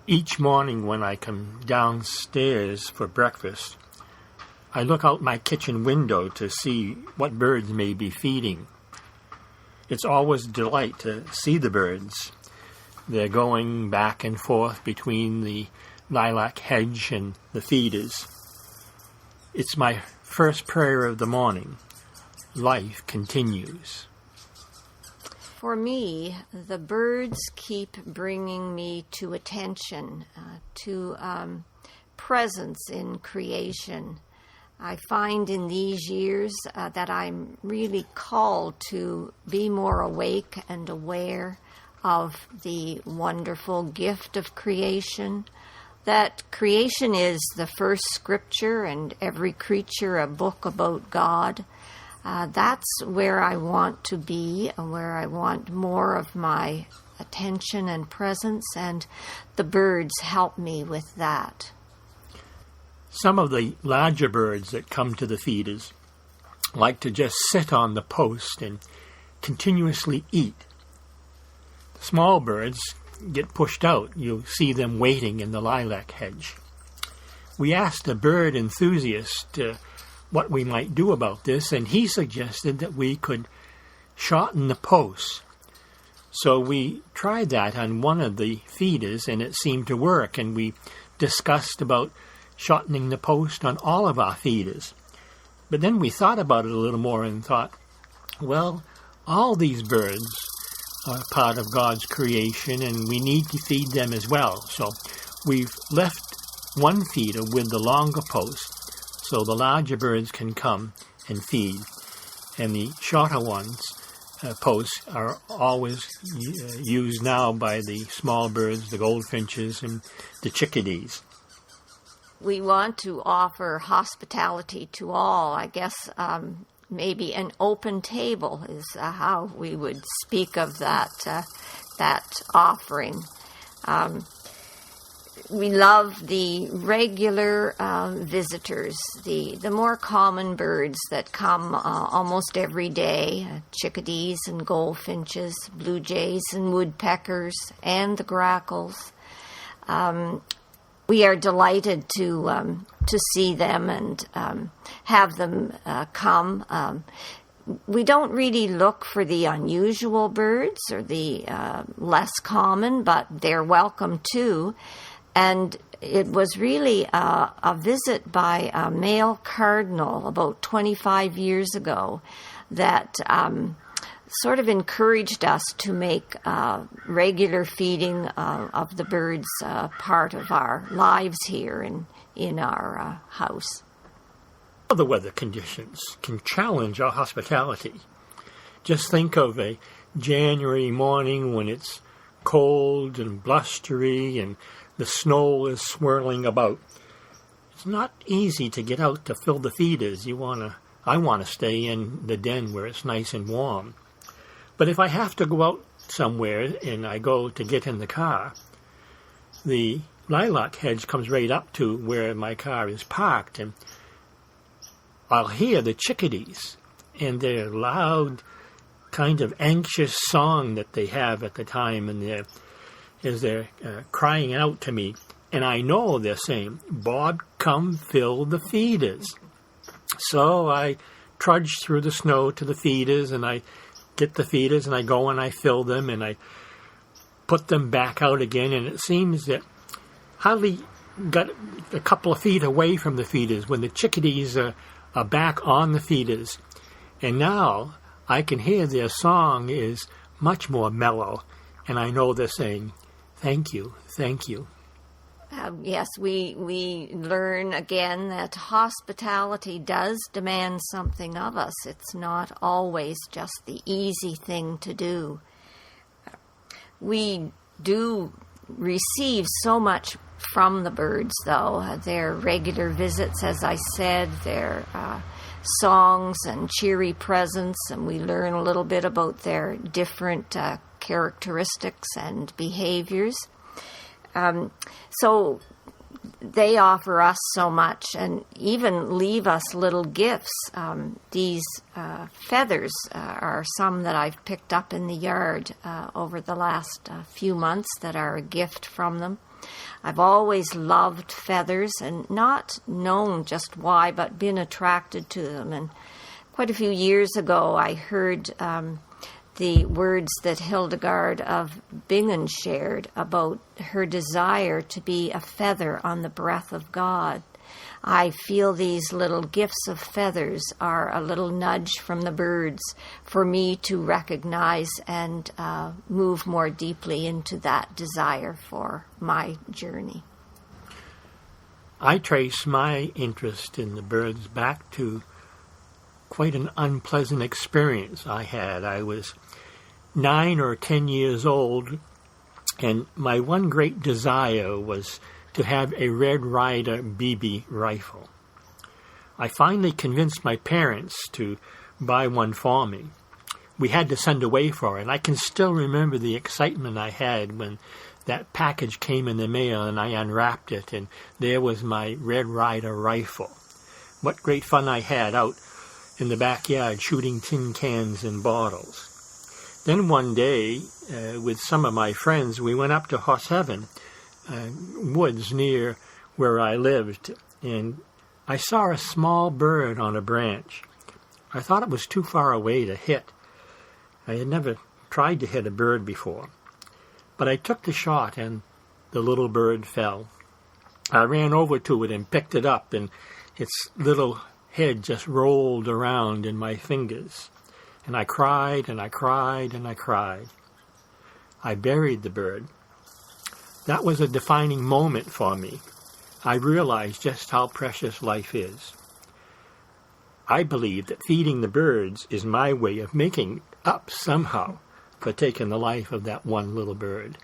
Each morning when I come downstairs for breakfast, I look out my kitchen window to see what birds may be feeding. It's always a delight to see the birds. They're going back and forth between the lilac hedge and the feeders. It's my first prayer of the morning. Life continues. For me, the birds keep bringing me to attention, to presence in creation. I find in these years that I'm really called to be more awake and aware of the wonderful gift of creation, that creation is the first scripture and every creature a book about God. That's where I want to be, where I want more of my attention and presence, and the birds help me with that. Some of the larger birds that come to the feeders like to just sit on the post and continuously eat. The small birds get pushed out. You'll see them waiting in the lilac hedge. We asked a bird enthusiast what we might do about this, and he suggested that we could shorten the posts. So we tried that on one of the feeders, and it seemed to work, and we discussed about shortening the post on all of our feeders. But then we thought about it a little more and thought, well, all these birds are part of God's creation, and we need to feed them as well. So we've left one feeder with the longer post, so the larger birds can come and feed, and the shorter ones, posts, are always used now by the small birds, the goldfinches, and the chickadees. We want to offer hospitality to all. I guess maybe an open table is how we would speak of that offering. We love the regular visitors, the more common birds that come almost every day, chickadees and goldfinches, blue jays and woodpeckers, and the grackles. We are delighted to see them and have them come. We don't really look for the unusual birds or the less common, but they're welcome too. And it was really a visit by a male cardinal about 25 years ago that sort of encouraged us to make regular feeding of the birds part of our lives here in our house. Other weather conditions can challenge our hospitality. Just think of a January morning when it's cold and blustery and the snow is swirling about. It's not easy to get out to fill the feeders. I want to stay in the den where it's nice and warm. But if I have to go out somewhere and I go to get in the car, the lilac hedge comes right up to where my car is parked, and I'll hear the chickadees and their loud, kind of anxious song that they have at the time, and as they're crying out to me, and I know they're saying, "Bob, come fill the feeders." So I trudge through the snow to the feeders, and I get the feeders, and I go and I fill them, and I put them back out again, and it seems that hardly got a couple of feet away from the feeders when the chickadees are back on the feeders. And now I can hear their song is much more mellow, and I know they're saying, "Thank you, thank you." Yes, we learn again that hospitality does demand something of us. It's not always just the easy thing to do. We do receive so much from the birds, though. Their regular visits, as I said, their songs and cheery presence, and we learn a little bit about their different characteristics and behaviors. So they offer us so much and even leave us little gifts. These feathers are some that I've picked up in the yard over the last few months that are a gift from them. I've always loved feathers and not known just why, but been attracted to them. And quite a few years ago, I heard the words that Hildegard of Bingen shared about her desire to be a feather on the breath of God. I feel these little gifts of feathers are a little nudge from the birds for me to recognize and move more deeply into that desire for my journey. I trace my interest in the birds back to quite an unpleasant experience I had. I was 9 or 10 years old, and my one great desire was to have a Red Ryder BB rifle. I finally convinced my parents to buy one for me. We had to send away for it. I can still remember the excitement I had when that package came in the mail and I unwrapped it, and there was my Red Ryder rifle. What great fun I had out in the backyard shooting tin cans and bottles. Then one day, with some of my friends, we went up to Horse Heaven woods near where I lived, and I saw a small bird on a branch. I thought it was too far away to hit. I had never tried to hit a bird before, but I took the shot and the little bird fell. I ran over to it and picked it up, and its little head just rolled around in my fingers, and I cried and I cried and I cried. I buried the bird. That was a defining moment for me. I realized just how precious life is. I believe that feeding the birds is my way of making up somehow for taking the life of that one little bird.